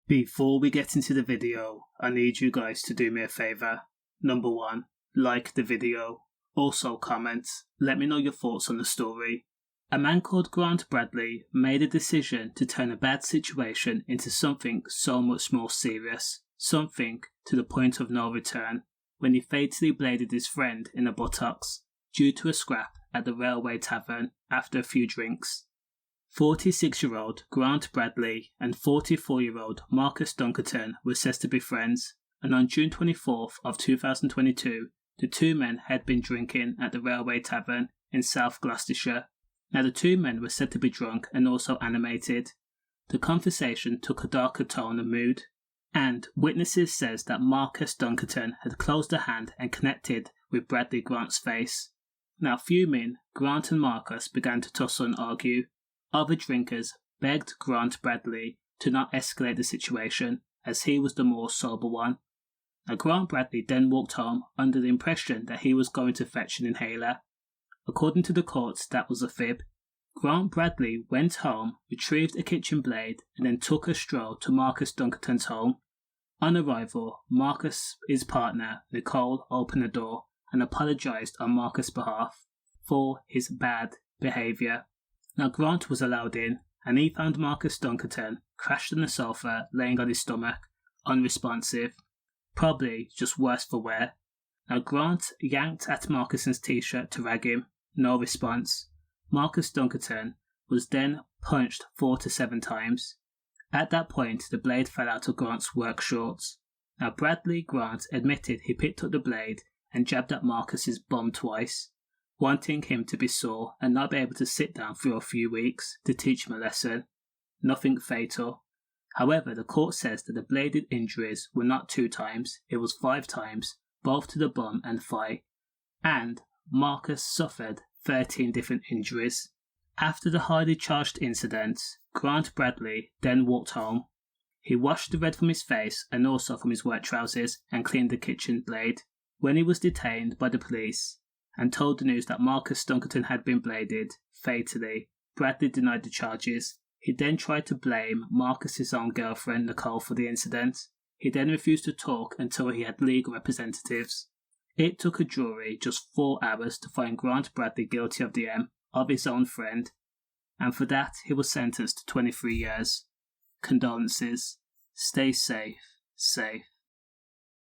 Before we get into the video, I need you guys to do me a favour. Number 1, like the video. Also comment, let me know your thoughts on the story. A man called Grant Bradley made a decision to turn a bad situation into something so much more serious, something to the point of no return, when he fatally bladed his friend in the buttocks due to a scrap at the Railway Tavern after a few drinks. 46-year-old Grant Bradley and 44-year-old Marcus Dunkerton were said to be friends, and on June 24th of 2022, the two men had been drinking at the Railway Tavern in South Gloucestershire. Now the two men were said to be drunk and also animated. The conversation took a darker tone and mood, and witnesses says that Marcus Dunkerton had closed a hand and connected with Bradley Grant's face. Now fuming, Grant and Marcus began to tussle and argue. Other drinkers begged Grant Bradley to not escalate the situation, as he was the more sober one. Now Grant Bradley then walked home under the impression that he was going to fetch an inhaler. According to the courts, that was a fib. Grant Bradley went home, retrieved a kitchen blade, and then took a stroll to Marcus Dunkerton's home. On arrival, Marcus's partner, Nicole, opened the door and apologised on Marcus' behalf for his bad behaviour. Now Grant was allowed in, and he found Marcus Dunkerton crashed on the sofa, laying on his stomach, unresponsive, probably just worse for wear. Now Grant yanked at Marcus's t-shirt to rag him, no response. Marcus Dunkerton was then punched 4 to 7 times. At that point, the blade fell out of Grant's work shorts. Now Bradley Grant admitted he picked up the blade and jabbed at Marcus's bum twice, wanting him to be sore and not be able to sit down for a few weeks to teach him a lesson. Nothing fatal. However, the court says that the bladed injuries were not 2 times, it was 5 times, both to the bum and thigh, and Marcus suffered 13 different injuries. After the highly charged incident, Grant Bradley then walked home. He washed the red from his face and also from his work trousers and cleaned the kitchen blade. When he was detained by the police and told the news that Marcus Dunkerton had been bladed fatally, Bradley denied the charges. He then tried to blame Marcus's own girlfriend Nicole for the incident. He then refused to talk until he had legal representatives. It took a jury just 4 hours to find Grant Bradley guilty of the M of his own friend, and for that he was sentenced to 23 years. Condolences. Stay safe.